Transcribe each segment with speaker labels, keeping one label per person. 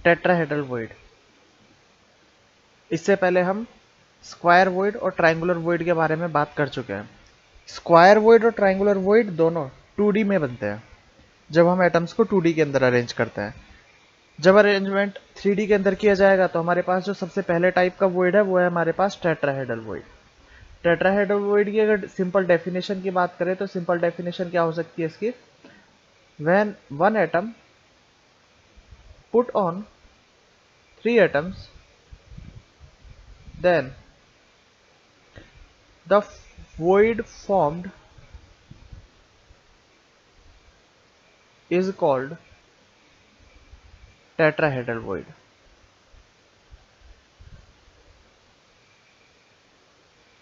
Speaker 1: Tetrahedral void. इससे पहले हम स्क्वायर वॉइड और ट्रायंगुलर वॉइड के बारे में बात कर चुके हैं। स्क्वायर वॉइड और ट्रायंगुलर वॉइड दोनों 2D में बनते हैं, जब हम एटम्स को 2D के अंदर अरेंज करते हैं। जब अरेंजमेंट 3D के अंदर किया जाएगा तो हमारे पास जो सबसे पहले टाइप का वॉइड है वो है हमारे पास टेट्राहेड्रल वॉइड। टेट्राहेड्रल वॉइड की अगर सिंपल डेफिनेशन की बात करें तो सिंपल डेफिनेशन क्या हो सकती है इसकी? When one atom put on 3 atoms, then the void formed is called tetrahedral void।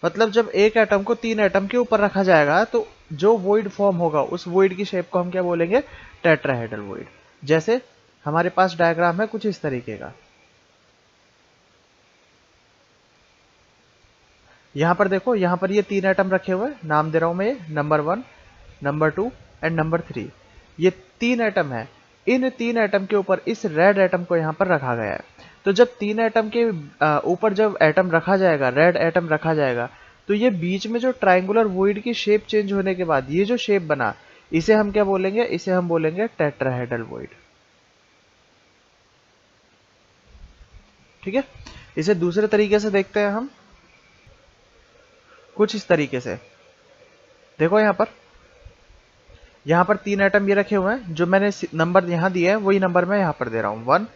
Speaker 1: मतलब जब एक एटम को 3 एटम के ऊपर रखा जाएगा तो जो वॉइड फॉर्म होगा उस वॉइड की शेप को हम क्या बोलेंगे? Tetrahedral void. जैसे हमारे पास डायग्राम है कुछ इस तरीके का। यहां पर देखो, यहां पर ये 3 एटम रखे हुए, नाम दे रहा हूं मैं, ये नंबर 1, नंबर 2 एंड नंबर 3। ये 3 एटम है। इन 3 एटम के ऊपर इस रेड एटम को यहां पर रखा गया है। तो जब 3 एटम के ऊपर जब एटम रखा जाएगा, रेड एटम रखा जाएगा, तो ये बीच में जो ट्रायंगुलर वॉइड की शेप चेंज होने के बाद ये जो शेप बना, इसे हम क्या बोलेंगे? इसे हम बोलेंगे टेट्राहेड्रल वॉइड। ठीक है, इसे दूसरे तरीके से देखते हैं हम कुछ इस तरीके से। देखो यहां पर 3 एटम ये रखे हुए हैं, जो मैंने नंबर यहां दिए हैं वही नंबर मैं यहां पर दे रहा हूं, 1,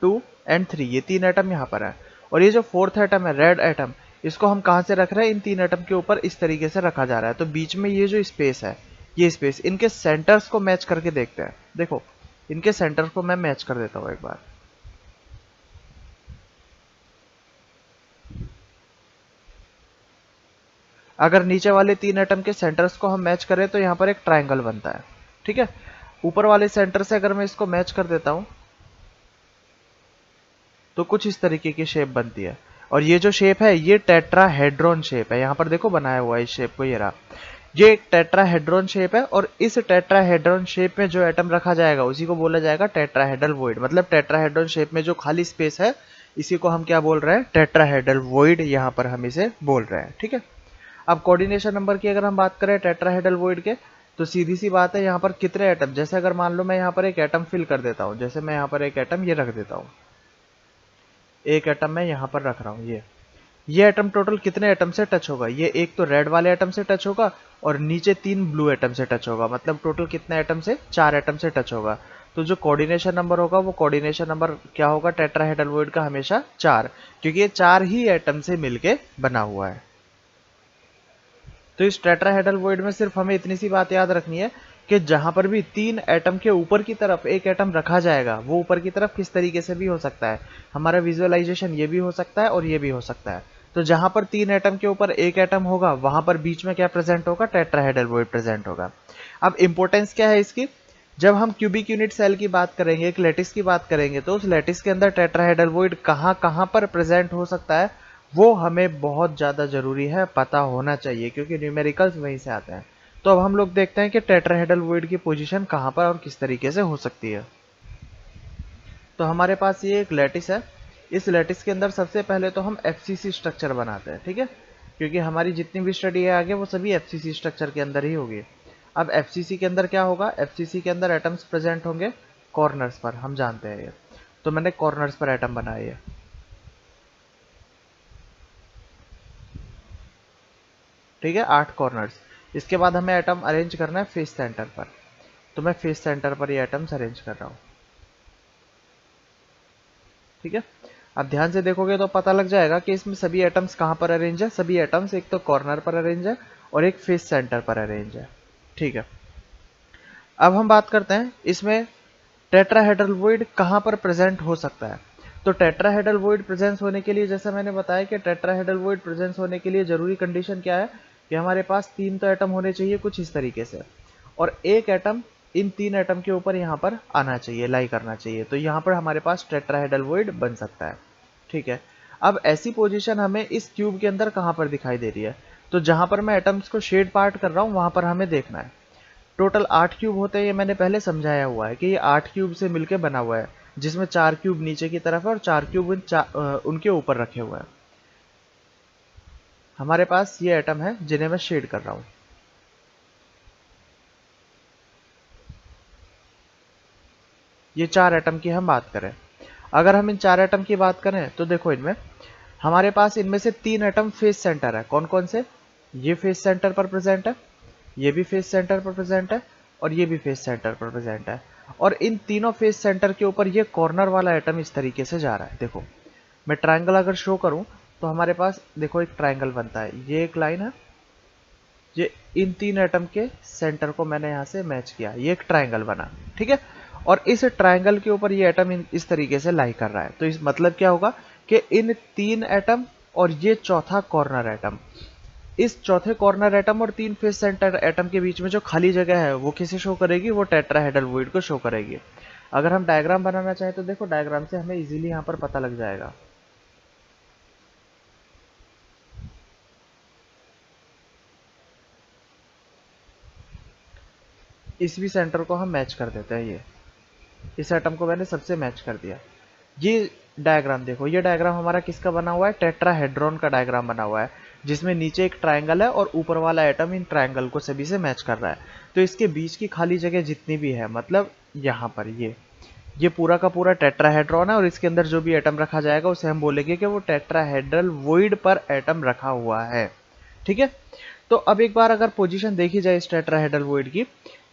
Speaker 1: 2 एंड 3। ये 3 एटम यहां पर है। और ये जो 4th एटम है, रेड एटम, इसको हम कहां से रख रहे हैं? इन 3 एटम के ऊपर इस तरीके से रखा जा रहा है। तो बीच में ये जो स्पेस है, ये स्पेस, इनके सेंटर्स को मैच करके देखते हैं। देखो, इनके सेंटर्स को मैं मैच कर देता हूं एक बार। अगर नीचे वाले 3 एटम के सेंटर्स को हम मैच करें तो यहाँ पर एक ट्रायंगल बनता है। ठीक है, ऊपर वाले सेंटर से अगर मैं इसको मैच कर देता हूं तो कुछ इस तरीके की शेप बनती है। और ये जो शेप है ये टेट्राहेड्रॉन शेप है। यहाँ पर देखो बनाया हुआ है इस शेप को, ये रहा। ये एक टेट्राहेड्रॉन शेप है और इस टेट्राहेड्रॉन शेप में जो एटम रखा जाएगा उसी को बोला जाएगा टेट्राहेड्रल वॉइड। मतलब टेट्राहेड्रॉन शेप में जो खाली स्पेस है इसी को हम क्या बोल रहे हैं? टेट्राहेड्रल वॉइड यहाँ पर हम इसे बोल रहे हैं। ठीक है, अब कोऑर्डिनेशन नंबर की अगर हम बात करें टेट्राहेड्रल वॉइड के, तो सीधी सी बात है, यहाँ पर कितने एटम, जैसे अगर मान लो मैं यहाँ पर एक एटम फिल कर देता हूँ, जैसे मैं यहाँ पर एक एटम ये रख देता हूँ, एक एटम मैं यहाँ पर रख रहा हूँ, ये एटम टोटल कितने एटम से टच होगा? ये एक तो रेड वाले एटम से टच होगा और नीचे 3 ब्लू एटम से टच होगा। मतलब टोटल कितने एटम से? 4 एटम से टच होगा। तो जो कोऑर्डिनेशन नंबर होगा वो कोऑर्डिनेशन नंबर क्या होगा टेट्राहेड्रल वॉइड का? हमेशा 4, क्योंकि ये 4 ही एटम से मिलके बना हुआ है। तो इस टेट्राहेड्रल वॉइड में सिर्फ हमें इतनी सी बात याद रखनी है कि जहां पर भी 3 एटम के ऊपर की तरफ एक एटम रखा जाएगा, वो ऊपर की तरफ किस तरीके से भी हो सकता है। हमारा विजुअलाइजेशन ये भी हो सकता है और ये भी हो सकता है। तो जहां पर 3 एटम के ऊपर एक एटम होगा वहां पर बीच में क्या प्रेजेंट होगा? टेट्राहेड्रल वॉइड प्रेजेंट होगा। अब इंपॉर्टेंस क्या है इसकी? जब हम क्यूबिक यूनिट सेल की बात करेंगे, एक लैटिस की बात करेंगे, तो उस लैटिस के अंदर टेट्राहेड्रल वॉइड कहां कहां पर प्रेजेंट हो सकता है वो हमें बहुत ज़्यादा ज़रूरी है, पता होना चाहिए, क्योंकि न्यूमेरिकल्स वहीं से आते हैं। तो अब हम लोग देखते हैं कि टेट्राहेड्रल वॉइड की पोजीशन कहाँ पर और किस तरीके से हो सकती है। तो हमारे पास ये एक लैटिस है। इस लैटिस के अंदर सबसे पहले तो हम एफसीसी स्ट्रक्चर बनाते हैं। ठीक है, क्योंकि हमारी जितनी भी स्टडी है आगे वो सभी एफसीसी स्ट्रक्चर के अंदर ही होगी। अब एफसीसी के अंदर क्या होगा? एफसीसी के अंदर एटम्स प्रेजेंट होंगे कॉर्नर्स पर, हम जानते हैं ये। तो मैंने कॉर्नर्स पर एटम बनाए है। ठीक है, 8 कॉर्नर्स। इसके बाद हमें एटम अरेंज करना है फेस सेंटर पर, तो मैं फेस सेंटर पर ये एटम्स अरेंज कर रहा हूँ। ठीक है, अब ध्यान से देखोगे तो पता लग जाएगा कि इसमें सभी एटम्स कहाँ पर अरेंज है। सभी एटम्स एक तो कॉर्नर पर अरेंज है और एक फेस सेंटर पर अरेंज है। ठीक है, अब हम बात करते हैं इसमें टेट्राहेड्रल वॉइड कहाँ पर प्रेजेंट हो सकता है। तो टेट्राहेड्रल वॉइड प्रेजेंस होने के लिए, जैसा मैंने बताया कि टेट्राहेड्रल वॉइड प्रेजेंस होने के लिए जरूरी कंडीशन क्या है कि हमारे पास 3 तो एटम होने चाहिए कुछ इस तरीके से, और एक एटम इन 3 एटम के ऊपर यहाँ पर आना चाहिए, लाई करना चाहिए। तो यहाँ पर हमारे पास टेट्राहेड्रल वॉइड बन सकता है। ठीक है, अब ऐसी पोजीशन हमें इस क्यूब के अंदर कहाँ पर दिखाई दे रही है? तो जहां पर मैं एटम्स को शेड पार्ट कर रहा हूँ वहां पर हमें देखना है। टोटल 8 क्यूब होते हैं, ये मैंने पहले समझाया हुआ है कि ये 8 क्यूब से मिलकर बना हुआ है। जिसमें 4 क्यूब नीचे की तरफ है और 4 क्यूब उनके ऊपर रखे हुए हैं। हमारे पास ये एटम है जिन्हें मैं शेड कर रहा हूं। ये 4 एटम की हम बात करें, अगर हम इन 4 एटम की बात करें तो देखो इनमें हमारे पास इनमें से 3 एटम फेस सेंटर है। कौन कौन से? ये फेस सेंटर पर प्रेजेंट है, ये भी फेस सेंटर पर प्रेजेंट है और ये भी फेस सेंटर पर प्रेजेंट है। और इन तीनों फेस सेंटर के ऊपर ये कॉर्नर वाला एटम इस तरीके से जा रहा है। देखो मैं ट्रायंगल अगर शो करूं तो हमारे पास देखो एक ट्रायंगल बनता है, ये एक लाइन है, ये इन 3 एटम के सेंटर को मैंने यहां से मैच किया, ये एक ट्रायंगल बना, ठीक है। और इस ट्रायंगल के ऊपर ये एटम इस तरीके से लाई कर रहा है। तो इस मतलब क्या होगा कि इन 3 एटम और ये चौथा कॉर्नर एटम, इस चौथे कॉर्नर एटम और 3 फेस सेंटर एटम के बीच में जो खाली जगह है वो किसे शो करेगी? वो टेट्राहेड्रल वॉइड को शो करेगी। अगर हम डायग्राम बनाना चाहें तो देखो डायग्राम से हमें इजीली यहाँ पर पता लग जाएगा। इस भी सेंटर को हम मैच कर देते हैं, ये इस एटम को मैंने सबसे मैच कर दिया। ये डायग्राम देखो, ये डायग्राम हमारा किसका बना हुआ है? टेट्राहेड्रॉन का डायग्राम बना हुआ है, जिसमें नीचे एक ट्रायंगल है और ऊपर वाला एटम इन ट्रायंगल को सभी से मैच कर रहा है। तो इसके बीच की खाली जगह जितनी भी है, मतलब यहाँ पर ये पूरा का पूरा टेट्राहेड्रॉन है और इसके अंदर जो भी एटम रखा जाएगा उसे हम बोलेंगे कि वो टेट्राहेड्रल वॉइड पर एटम रखा हुआ है, ठीक है। तो अब एक बार अगर पोजीशन देखी जाए इस टेट्राहेड्रल वॉइड की,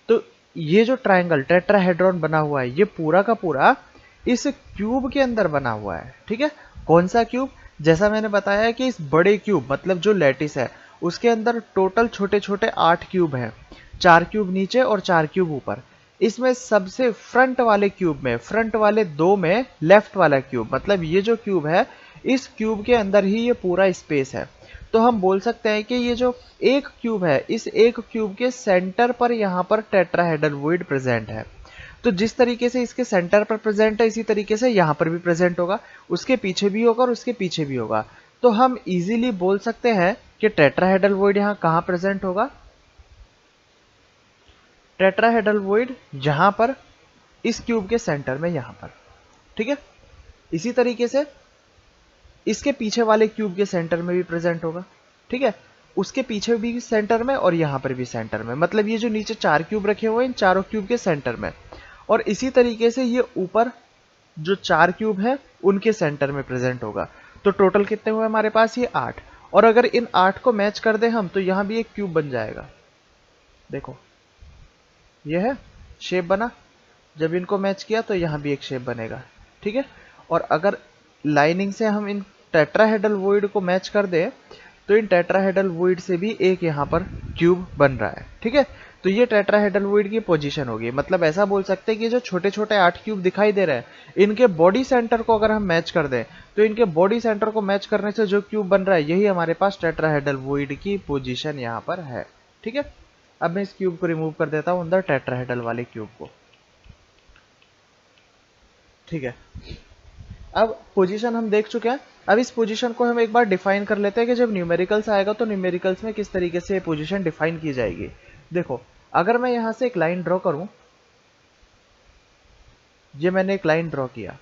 Speaker 1: तो ये जो ट्रायंगल टेट्राहेड्रॉन बना हुआ है ये पूरा का पूरा इस क्यूब के अंदर बना हुआ है, ठीक है। कौन सा क्यूब? जैसा मैंने बताया कि इस बड़े क्यूब मतलब जो लैटिस है उसके अंदर टोटल छोटे छोटे 8 क्यूब हैं, 4 क्यूब नीचे और 4 क्यूब ऊपर। इसमें सबसे फ्रंट वाले क्यूब में, फ्रंट वाले 2 में लेफ्ट वाला क्यूब, मतलब ये जो क्यूब है इस क्यूब के अंदर ही ये पूरा स्पेस है। तो हम बोल सकते हैं कि ये जो एक क्यूब है, इस एक क्यूब के सेंटर पर यहाँ पर टेट्राहेड्रल वॉइड प्रेजेंट है। तो जिस तरीके से इसके सेंटर पर प्रेजेंट है इसी तरीके से यहाँ पर भी प्रेजेंट होगा, उसके पीछे भी होगा और उसके पीछे भी होगा। तो हम इजीली बोल सकते हैं कि टेट्राहेड्रल वॉइड यहाँ कहाँ प्रेजेंट होगा? टेट्राहेड्रल वॉइड जहां पर इस क्यूब के सेंटर में, यहां पर, ठीक है। इसी तरीके से इसके पीछे वाले क्यूब के सेंटर में भी प्रेजेंट होगा, ठीक है। उसके पीछे भी सेंटर में और यहां पर भी सेंटर में, मतलब ये जो नीचे 4 क्यूब रखे हुए हैं इन चारों क्यूब के सेंटर में। और इसी तरीके से ये ऊपर जो 4 क्यूब है उनके सेंटर में प्रेजेंट होगा। तो टोटल कितने हुए हमारे पास? ये 8। और अगर इन 8 को मैच कर दें हम तो यहां भी एक क्यूब बन जाएगा। देखो ये है शेप बना, जब इनको मैच किया तो यहां भी एक शेप बनेगा, ठीक है। और अगर लाइनिंग से हम इन टेट्राहेड्रल वॉइड को मैच कर दें तो इन टेट्राहेड्रल वॉइड से भी एक यहां पर क्यूब बन रहा है, ठीक है। तो ये टेट्राहेड्रल वॉइड की पोजीशन होगी। मतलब ऐसा बोल सकते हैं कि जो छोटे छोटे 8 क्यूब दिखाई दे रहे हैं इनके बॉडी सेंटर को अगर हम मैच कर दें तो इनके बॉडी सेंटर को मैच करने से जो क्यूब बन रहा है यही हमारे पास टेट्राहेड्रल वॉइड की पोजीशन यहां पर है, ठीक है। अब मैं इस क्यूब को रिमूव कर देता हूं अंदर टेट्राहेड्रल वाले क्यूब को, ठीक है। अब पोजीशन हम देख चुके हैं। अब इस पोजीशन को हम एक बार डिफाइन कर लेते हैं कि जब न्यूमेरिकल्स आएगा तो न्यूमेरिकल्स में किस तरीके से पोजीशन डिफाइन की जाएगी। देखो अगर मैं यहां से एक लाइन ड्रॉ करूं, ये मैंने एक लाइन ड्रॉ किया,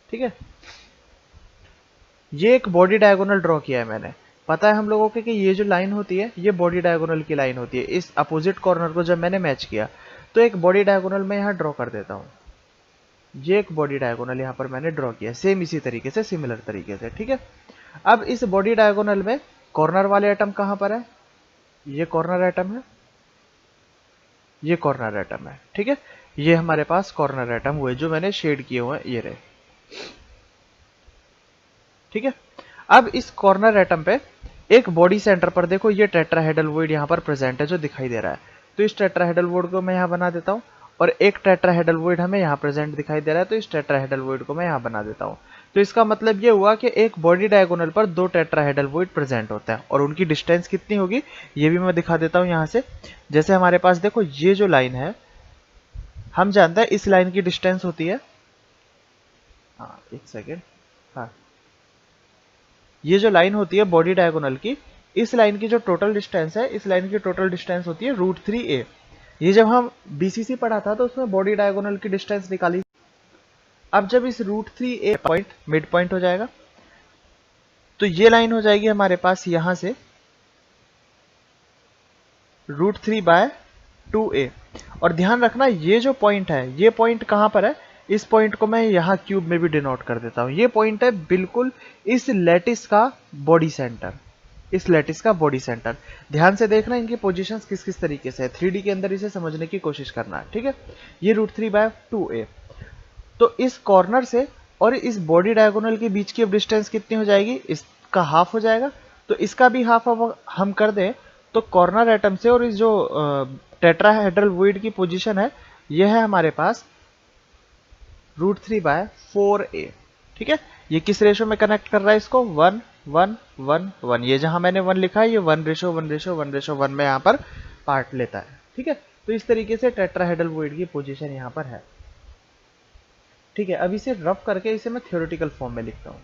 Speaker 1: ठीक है। ये एक बॉडी डायगोनल ड्रॉ किया है मैंने। पता है हम लोगों को कि ये जो लाइन होती है ये बॉडी डायगोनल की लाइन होती है। इस अपोजिट कॉर्नर को जब मैंने मैच किया तो एक बॉडी डायगोनल मैं यहाँ ड्रॉ कर देता हूँ। ये एक बॉडी डायगोनल यहाँ पर मैंने ड्रॉ किया सेम इसी तरीके से, सिमिलर तरीके से, ठीक है। अब इस बॉडी डायगोनल में कॉर्नर वाले एटम कहाँ पर है? ये कॉर्नर एटम है, ये कॉर्नर एटम है, ठीक है। ये हमारे पास कॉर्नर एटम हुए जो मैंने शेड किए हुए हैं, ये रहे, ठीक है। अब इस कॉर्नर एटम पे एक बॉडी सेंटर पर देखो ये टेट्राहेड्रल वॉइड यहाँ पर प्रेजेंट है जो दिखाई दे रहा है। तो इस टेट्राहेड्रल वॉइड को मैं यहाँ बना देता हूँ और एक टेट्राहेड्रल वॉइड हमें यहाँ प्रेजेंट दिखाई दे रहा है तो इस टेट्राहेड्रल वॉइड को मैं यहाँ बना देता हूँ। तो इसका मतलब ये हुआ कि एक बॉडी डायगोनल पर 2 टेट्राहेड्रल वॉइड प्रेजेंट होता है और उनकी डिस्टेंस कितनी होगी ये भी मैं दिखा देता हूँ यहाँ से। जैसे हमारे पास देखो ये जो लाइन है हम जानते हैं इस लाइन की डिस्टेंस होती है, हाँ एक सेकेंड, हाँ ये जो लाइन होती है बॉडी डायगोनल की, इस लाइन की जो टोटल डिस्टेंस है इस लाइन की टोटल डिस्टेंस होती है √3a। ये जब हम बीसीसी पढ़ा था तो उसमें बॉडी डायगोनल की डिस्टेंस निकाली, अब जब इस √3a पॉइंट मिड पॉइंट हो जाएगा तो ये लाइन हो जाएगी हमारे पास यहां से √3/2a। और ध्यान रखना ये जो पॉइंट है ये पॉइंट कहां पर है, इस पॉइंट को मैं यहां क्यूब में भी डिनोट कर देता हूं। ये पॉइंट है बिल्कुल इस लैटिस का बॉडी सेंटर, इस लैटिस का बॉडी सेंटर। ध्यान से देखना इनकी पोजीशंस किस किस तरीके से है, 3D के अंदर इसे समझने की कोशिश करना है, ठीक है। ये √3/2a, तो इस कॉर्नर से और इस बॉडी डायगोनल के बीच की अब डिस्टेंस कितनी हो जाएगी, इसका हाफ हो जाएगा। तो इसका भी हाफ हम कर दें तो कॉर्नर एटम से और इस जो टेट्राहेड्रल वॉइड की पोजीशन है ये है हमारे पास √3/4a, ठीक है। ये किस रेशो में कनेक्ट कर रहा है इसको, 1 1 1 1। ये जहां मैंने 1 लिखा है ये 1:1:1:1 में यहाँ पर पार्ट लेता है, ठीक है। तो इस तरीके से टेट्राहेड्रल वॉइड की पोजीशन यहाँ पर है, ठीक है। अब इसे रफ करके इसे मैं थ्योरेटिकल फॉर्म में लिखता हूँ।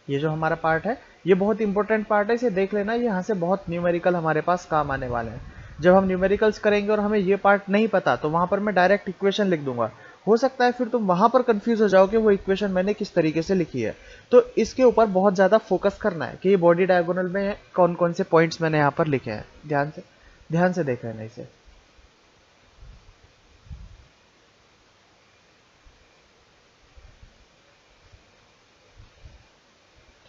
Speaker 1: ये जो हमारा पार्ट है ये बहुत इंपॉर्टेंट पार्ट है, इसे देख लेना, यहाँ से बहुत न्यूमेरिकल हमारे पास काम आने वाले हैं। जब हम न्यूमेरिकल्स करेंगे और हमें ये पार्ट नहीं पता तो वहां पर मैं डायरेक्ट इक्वेशन लिख दूंगा, हो सकता है फिर तुम वहां पर कंफ्यूज हो जाओ कि वो इक्वेशन मैंने किस तरीके से लिखी है। तो इसके ऊपर बहुत ज्यादा फोकस करना है कि ये बॉडी डायगोनल में कौन कौन से पॉइंट्स मैंने यहाँ पर लिखे हैं। ध्यान से देख लेना इसे,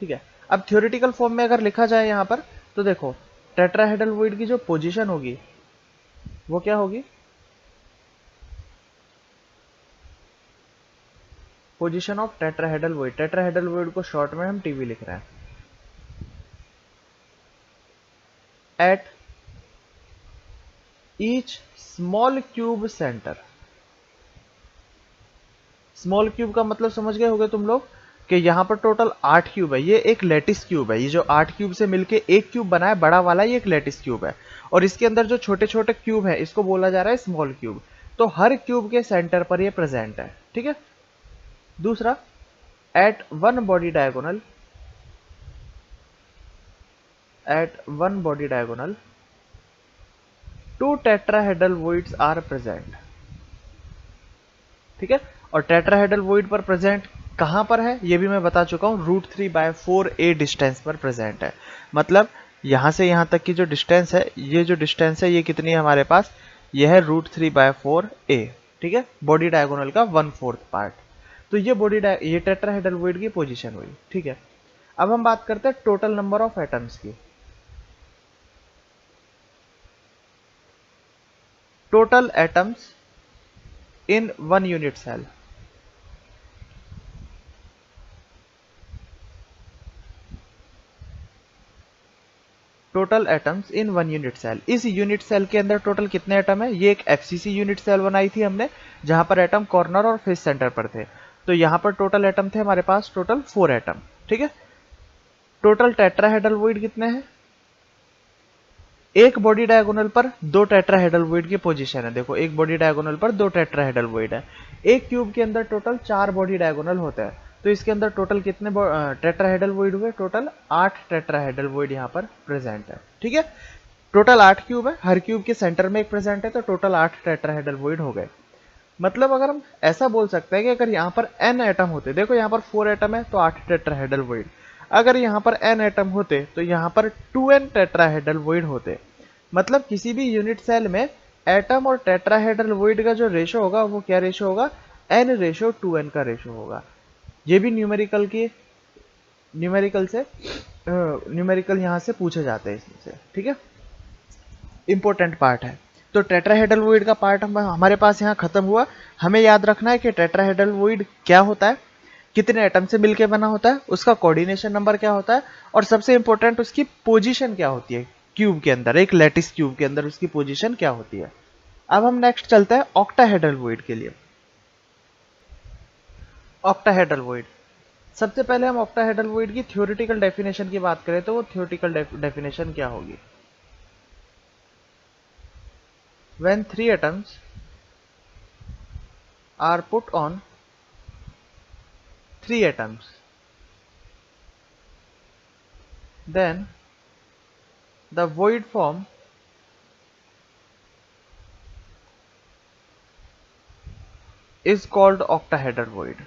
Speaker 1: ठीक है। अब थ्योरेटिकल फॉर्म में अगर लिखा जाए यहाँ पर तो देखो टेट्राहेड्रल वॉइड की जो पोजीशन होगी वो क्या होगी, position of tetrahedral void. Tetrahedral void को शॉर्ट में हम टीवी लिख रहे हैं। At each small cube centre, small cube का मतलब समझ गए होगे तुम लोग कि यहाँ पर टोटल 8 क्यूब है। ये एक लेटिस क्यूब है, ये जो 8 क्यूब से मिलके एक क्यूब बना है बड़ा वाला, ये एक लेटिस क्यूब है। और इसके अंदर जो छोटे छोटे क्यूब है इसको बोला जा रहा है स्मॉल क्यूब। तो हर क्यूब के सेंटर पर ये प्रेजेंट है, ठीक है। दूसरा, at one body diagonal, at one body diagonal 2 tetrahedral voids are present, ठीक है। और टेट्राहेड्रल वॉइड पर प्रेजेंट कहां पर है ये भी मैं बता चुका हूं, √3/4a डिस्टेंस पर प्रेजेंट है। मतलब यहां से यहां तक की जो डिस्टेंस है, ये जो डिस्टेंस है ये कितनी है हमारे पास, ये है √3/4a, ठीक है। बॉडी डायगोनल का 1/4 पार्ट। तो ये टेट्राहेड्रल वॉइड की पोजीशन हुई, ठीक है। अब हम बात करते हैं टोटल नंबर ऑफ एटम्स की। Total atoms in 1 unit cell, total atoms in 1 unit cell. इस यूनिट सेल के अंदर टोटल कितने एटम है, ये एक एफसीसी यूनिट सेल बनाई थी हमने जहां पर एटम कॉर्नर और फेस सेंटर पर थे। तो यहां पर टोटल एटम थे हमारे पास टोटल 4 एटम, ठीक है। टोटल टेट्राहेड्रल वॉइड कितने हैं, एक बॉडी डायगोनल पर 2 टेट्राहेड्रल वॉइड की पोजीशन है। देखो एक बॉडी डायगोनल पर 2 टेट्राहेड्रल वॉइड है। एक क्यूब के अंदर टोटल 4 बॉडी डायगोनल होते हैं। तो इसके अंदर टोटल कितने टेट्राहेड्रल वॉइड हुए, टोटल 8 टेट्राहेड्रल वॉइड यहाँ पर प्रेजेंट है, ठीक है। टोटल 8 क्यूब है, हर क्यूब के सेंटर में एक प्रेजेंट है, तो टोटल 8 टेट्राहेड्रल वॉइड हो गए। मतलब अगर हम ऐसा बोल सकते हैं कि अगर यहाँ पर n एटम होते, देखो यहाँ पर 4 एटम है तो 8 टेट्राहेड्रल वॉइड, अगर यहाँ पर n एटम होते तो यहाँ पर 2n टेट्राहेड्रल वॉइड होते। मतलब किसी भी यूनिट सेल में एटम और टेट्राहेड्रल वॉइड का जो रेशो होगा वो क्या रेशो होगा, n:2n का रेशो होगा। ये भी न्यूमेरिकल यहाँ से पूछे जाते हैं इससे, ठीक है। इंपॉर्टेंट पार्ट है। तो टेट्राहेड्रल वॉइड का पार्ट हमारे पास यहाँ खत्म हुआ। हमें याद रखना है कि टेट्राहेड्रल वॉइड क्या होता है, कितने एटम से मिलकर बना होता है, उसका कोऑर्डिनेशन नंबर क्या होता है, और सबसे इंपॉर्टेंट उसकी पोजीशन क्या होती है क्यूब के अंदर, एक लैटिस क्यूब के अंदर उसकी पोजीशन क्या होती है। अब हम नेक्स्ट चलते हैं ऑक्टाहेड्रल वॉइड के लिए। ऑक्टाहेड्रल वॉइड, सबसे पहले हम ऑक्टाहेड्रल वॉइड की थ्योरेटिकल डेफिनेशन की बात करें तो वो थ्योरेटिकल डेफिनेशन क्या होगी, when 3 atoms are put on 3 atoms, then the void form is called octahedral void,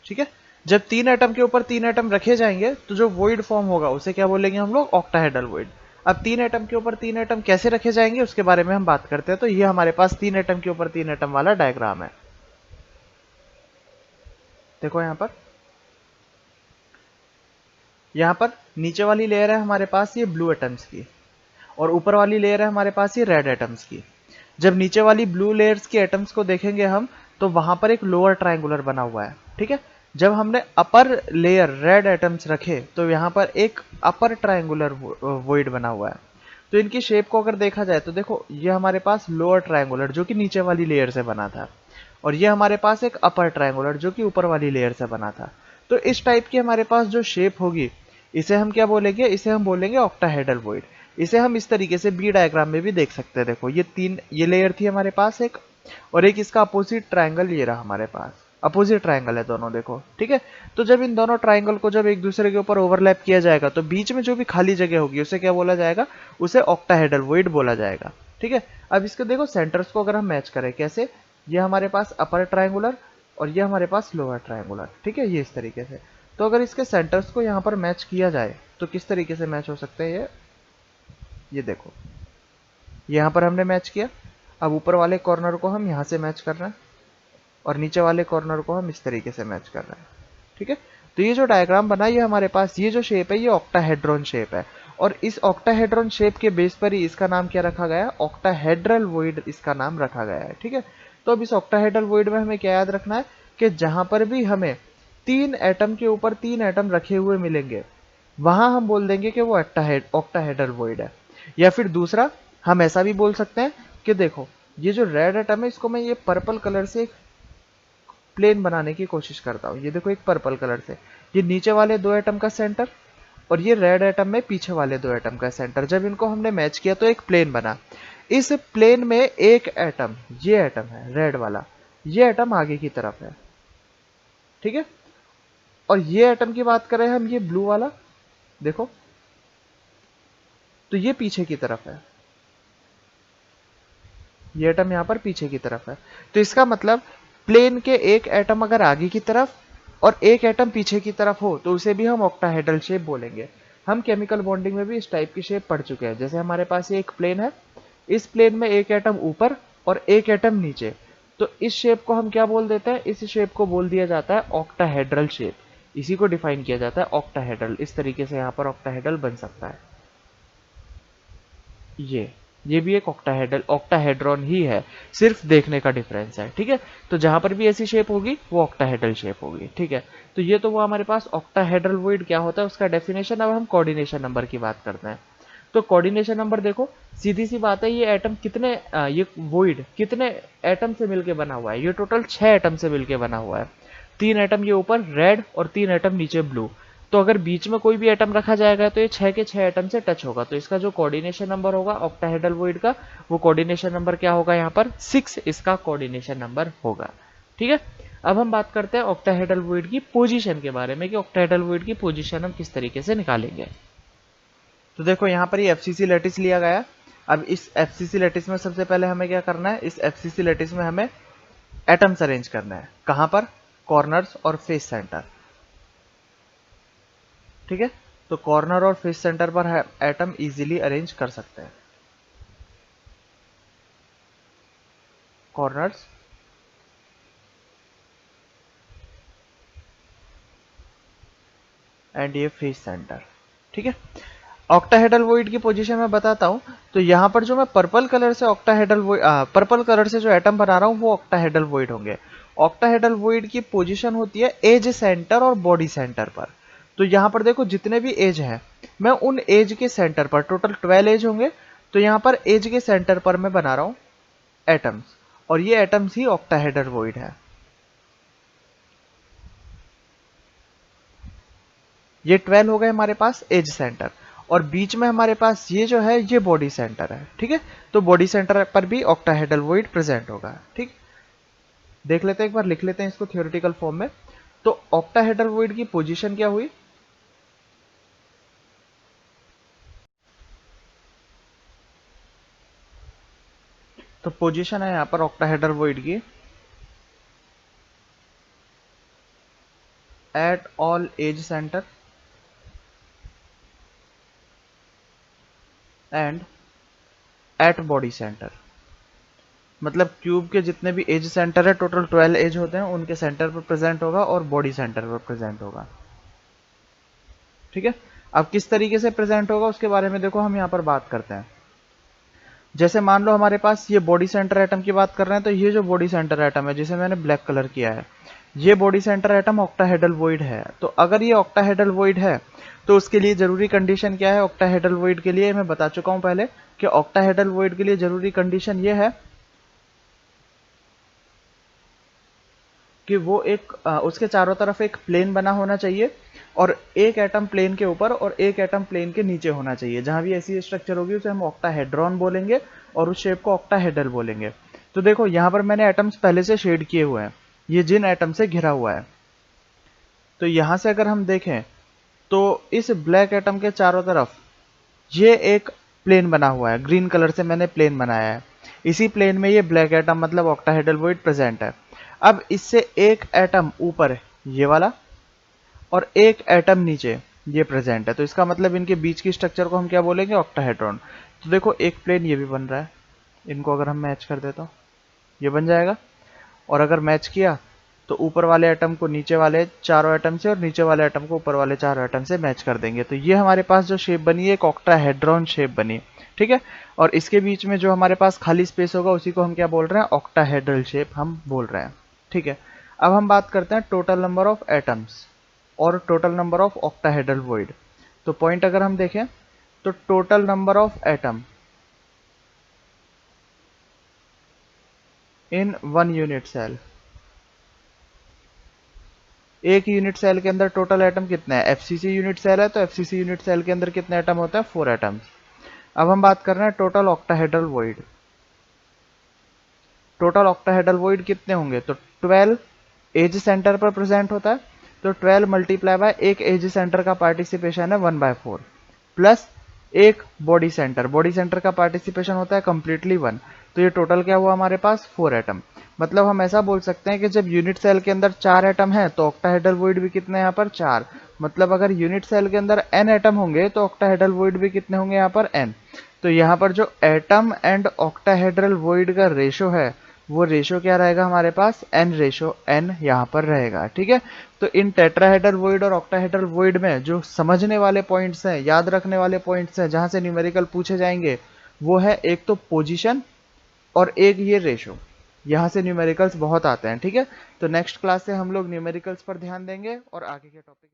Speaker 1: ठीक है। जब 3 एटम के ऊपर 3 एटम रखे जाएंगे तो जो वॉइड फॉर्म होगा उसे क्या बोलेंगे हम लोग, ऑक्टाहेड्रल वॉइड। अब 3 एटम के ऊपर 3 एटम कैसे रखे जाएंगे उसके बारे में हम बात करते हैं। तो ये हमारे पास 3 एटम के ऊपर 3 एटम वाला डायग्राम है। देखो यहाँ पर नीचे वाली लेयर है हमारे पास ये ब्लू एटम्स की, और ऊपर वाली लेयर है हमारे पास ये रेड एटम्स की। जब नीचे वाली ब्लू लेयर्स के एटम्स को देखेंगे हम, तो वहां पर एक लोअर ट्रायंगुलर बना हुआ है, ठीक है। जब हमने अपर लेयर रेड एटम्स रखे तो यहाँ पर एक अपर ट्रायंगुलर वॉइड बना हुआ है। तो इनकी शेप को अगर देखा जाए तो देखो, ये हमारे पास लोअर ट्रायंगुलर जो कि नीचे वाली लेयर से बना था, और ये हमारे पास एक अपर ट्रायंगुलर जो कि ऊपर वाली लेयर से बना था। तो इस टाइप की हमारे पास जो शेप होगी, इसे हम क्या बोलेंगे, इसे हम बोलेंगे ऑक्टाहेड्रल वॉइड। इसे हम इस तरीके से बी डायग्राम में भी देख सकते हैं। देखो ये लेयर थी हमारे पास एक, और एक इसका अपोजिट ट्रायंगल ये रहा हमारे पास, अपोजिट ट्रायंगल है दोनों, देखो ठीक है। तो जब इन दोनों ट्रायंगल को जब एक दूसरे के ऊपर ओवरलैप किया जाएगा तो बीच में जो भी खाली जगह होगी उसे क्या बोला जाएगा, उसे ऑक्टाहेड्रल वॉइड बोला जाएगा, ठीक है। अब इसके देखो सेंटर्स को अगर हम मैच करें कैसे, ये हमारे पास अपर ट्रायंगुलर और ये हमारे पास लोअर ट्रायंगुलर, ठीक है, ये इस तरीके से। तो अगर इसके सेंटर्स को यहाँ पर मैच किया जाए तो किस तरीके से मैच हो सकते हैं ये देखो, यहाँ पर हमने मैच किया। अब ऊपर वाले कॉर्नर को हम यहाँ से मैच कर रहे हैं और नीचे वाले कॉर्नर को हम इस तरीके से मैच कर रहे हैं, ठीक है। तो ये जो डायग्राम बना है हमारे पास, ये जो शेप है ये ऑक्टाहेड्रॉन शेप है, और इस ऑक्टाहेड्रॉन शेप के बेस पर ही इसका नाम क्या रखा गया है, ऑक्टाहेड्रल वॉइड इसका नाम रखा गया है, ठीक है। तो अब इस ऑक्टाहेड्रल वॉइड में हमें क्या याद रखना है कि जहां पर भी हमें 3 एटम के ऊपर 3 एटम रखे हुए मिलेंगे, वहां हम बोल देंगे कि वो ऑक्टाहेड्रल वॉइड है। या फिर दूसरा हम ऐसा भी बोल सकते हैं कि देखो, ये जो रेड एटम है इसको मैं ये पर्पल कलर से एक प्लेन बनाने की कोशिश करता हूँ। ये देखो एक पर्पल कलर से, ये नीचे वाले 2 एटम का सेंटर और ये रेड एटम में पीछे वाले 2 एटम का सेंटर, जब इनको हमने मैच किया तो एक प्लेन बना। इस प्लेन में एक एटम, ये एटम है रेड वाला, ये एटम आगे की तरफ है, ठीक है। और ये एटम की बात करें हम, ये ब्लू वाला देखो, तो ये पीछे की तरफ है, ये एटम यहां पर पीछे की तरफ है। तो इसका मतलब प्लेन के एक एटम अगर आगे की तरफ और एक एटम पीछे की तरफ हो तो उसे भी हम ऑक्टाहेड्रल शेप बोलेंगे। हम केमिकल बॉन्डिंग में भी इस टाइप की शेप पढ़ चुके हैं। जैसे हमारे पास ये एक प्लेन है, इस प्लेन में एक एटम ऊपर और एक एटम नीचे, तो इस शेप को हम क्या बोल देते हैं, इस शेप को बोल दिया जाता है ऑक्टाहेड्रल शेप। इसी को डिफाइन किया जाता है ऑक्टाहेड्रल। इस तरीके से यहाँ पर ऑक्टाहेड्रल बन सकता है। ये भी एक ऑक्टाहेड्रॉन ही है, सिर्फ देखने का डिफरेंस है, ठीक है। तो जहां पर भी ऐसी शेप होगी वो ऑक्टाहेड्रल शेप होगी, ठीक है। तो ये तो वो हमारे पास ऑक्टाहेड्रल वॉइड क्या होता है उसका डेफिनेशन। अब हम कोऑर्डिनेशन नंबर की बात करते हैं। तो कोऑर्डिनेशन नंबर देखो, सीधी सी बात है, ये एटम कितने ये वॉइड कितने एटम से मिलकर बना हुआ है, ये टोटल 6 एटम से मिलकर बना हुआ है। 3 एटम ये ऊपर रेड और 3 एटम नीचे ब्लू। तो अगर बीच में कोई भी एटम रखा जाएगा तो ये 6 के 6 एटम से टच होगा। तो इसका जो कोऑर्डिनेशन नंबर होगा ऑक्टाहेड्रल वॉइड का, वो कोऑर्डिनेशन नंबर क्या होगा, यहाँ पर 6 इसका कोऑर्डिनेशन नंबर होगा, ठीक है। अब हम बात करते हैं ऑक्टाहेड्रल वॉइड की पोजीशन के बारे में कि ऑक्टाहेड्रल वॉइड की पोजीशन हम किस तरीके से निकालेंगे। तो देखो यहाँ पर ये एफसीसी लैटिस लिया गया। अब इस एफसीसी लैटिस में सबसे पहले हमें क्या करना है, इस एफसीसी लैटिस में हमें एटम्स अरेंज करना है। कहां पर, कॉर्नर्स और फेस सेंटर, ठीक है। तो कॉर्नर और फेस सेंटर पर एटम इजीली अरेंज कर सकते हैं, कॉर्नर्स एंड ये फेस सेंटर, ठीक है। ऑक्टाहेड्रल वॉइड की पोजीशन मैं बताता हूं। तो यहां पर जो मैं पर्पल कलर से पर्पल कलर से जो एटम बना रहा हूं वो ऑक्टाहेड्रल वॉइड होंगे। ऑक्टाहेड्रल वॉइड की पोजीशन होती है एज सेंटर और बॉडी सेंटर पर। तो यहां पर देखो जितने भी एज हैं, मैं उन एज के सेंटर पर, टोटल 12 एज होंगे, तो यहां पर एज के सेंटर पर मैं बना रहा हूं एटम्स, और ये एटम्स ही ऑक्टाहेड्रल वॉइड है। ये 12 हो गए हमारे पास एज सेंटर, और बीच में हमारे पास ये जो है ये बॉडी सेंटर है, ठीक है। तो बॉडी सेंटर पर भी ऑक्टाहेड्रल वॉइड प्रेजेंट होगा, ठीक। देख लेते हैं, एक बार लिख लेते हैं इसको थ्योरेटिकल फॉर्म में। तो ऑक्टाहेड्रल वॉइड की पोजीशन क्या हुई, तो पोजीशन है यहाँ पर ऑक्टाहेड्रल वॉइड की at all edge centre and at body centre. मतलब क्यूब के जितने भी एज सेंटर है, टोटल 12 एज होते हैं, उनके सेंटर पर प्रेजेंट होगा और बॉडी सेंटर पर प्रेजेंट होगा। ठीक है, अब किस तरीके से प्रेजेंट होगा उसके बारे में देखो हम यहाँ पर बात करते हैं। जैसे मान लो हमारे पास ये बॉडी सेंटर एटम की बात कर रहे हैं, तो ये जो बॉडी सेंटर एटम है जिसे मैंने ब्लैक कलर किया है, ये body centre atom octahedral void है। तो अगर ये ऑक्टाहेड्रल वॉइड है तो उसके लिए जरूरी कंडीशन क्या है? ऑक्टाहेड्रल वॉइड के लिए मैं बता चुका हूं पहले कि ऑक्टाहेड्रल वॉइड के लिए जरूरी कंडीशन ये है कि वो एक उसके चारों तरफ एक प्लेन बना होना चाहिए और एक एटम प्लेन के ऊपर और एक एटम प्लेन के नीचे होना चाहिए। जहां भी ऐसी स्ट्रक्चर होगी उसे हम ऑक्टाहेड्रॉन बोलेंगे और उस शेप को ऑक्टाहेड्रल बोलेंगे। तो देखो यहां पर मैंने एटम्स पहले से शेड किए हुए हैं, ये जिन एटम से घिरा हुआ है। तो यहां से अगर हम देखें तो इस ब्लैक एटम के चारों तरफ ये एक प्लेन बना हुआ है, ग्रीन कलर से मैंने प्लेन बनाया है। इसी प्लेन में ये ब्लैक एटम मतलब ऑक्टाहेड्रल वॉइड प्रेजेंट है। अब इससे एक एटम ऊपर ये वाला और एक एटम नीचे ये प्रेजेंट है, तो इसका मतलब इनके बीच की स्ट्रक्चर को हम क्या बोलेंगे? ऑक्टाहेड्रॉन। तो देखो एक प्लेन ये भी बन रहा है, इनको अगर हम मैच कर देता हूं ये बन जाएगा। और अगर मैच किया तो ऊपर वाले एटम को नीचे वाले चारों एटम से और नीचे वाले एटम को ऊपर वाले चारों एटम से मैच कर देंगे। तो ये हमारे पास जो शेप बनी है एक ऑक्टाहेड्रॉन शेप बनी। ठीक है, और इसके बीच में जो हमारे पास खाली स्पेस होगा उसी को हम क्या बोल रहे हैं? ऑक्टाहेड्रल शेप हम बोल रहे हैं। ठीक है, अब हम बात करते हैं टोटल नंबर ऑफ एटम्स और total number of octahedral void. तो पॉइंट अगर हम देखें तो total number of atom in one unit cell, एक यूनिट सेल के अंदर टोटल एटम कितने हैं? एफसीसी यूनिट सेल है तो एफसीसी यूनिट सेल के अंदर कितने एटम होते हैं? 4 एटम्स। अब हम बात कर रहे हैं total octahedral void. Total octahedral void कितने होंगे? तो 12 एज सेंटर पर प्रेजेंट होता है, तो 12 मल्टीप्लाई बाय एक एज सेंटर का पार्टिसिपेशन है 1/4 प्लस एक बॉडी सेंटर, बॉडी सेंटर का पार्टिसिपेशन होता है कंप्लीटली 1। तो ये टोटल क्या हुआ हमारे पास? 4 एटम। मतलब हम ऐसा बोल सकते हैं कि जब यूनिट सेल के अंदर 4 एटम है तो ऑक्टाहेड्रल वॉइड भी कितने यहाँ पर? 4। मतलब अगर यूनिट सेल के अंदर n एटम होंगे तो ऑक्टाहेड्रल वॉइड भी कितने होंगे यहाँ पर? n। तो यहाँ पर जो एटम एंड ऑक्टाहेड्रल वॉइड का रेशो है वो रेशो क्या रहेगा हमारे पास? n यहाँ पर रहेगा। ठीक है, तो इन टेट्राहेड्रल वॉइड और ऑक्टाहेड्रल वॉइड में जो समझने वाले पॉइंट्स हैं, याद रखने वाले पॉइंट्स हैं, जहां से न्यूमेरिकल पूछे जाएंगे वो है एक तो पोजीशन और एक ये रेशो। यहाँ से न्यूमेरिकल्स बहुत आते हैं। ठीक है, तो नेक्स्ट क्लास से हम लोग न्यूमेरिकल्स पर ध्यान देंगे और आगे के टॉपिक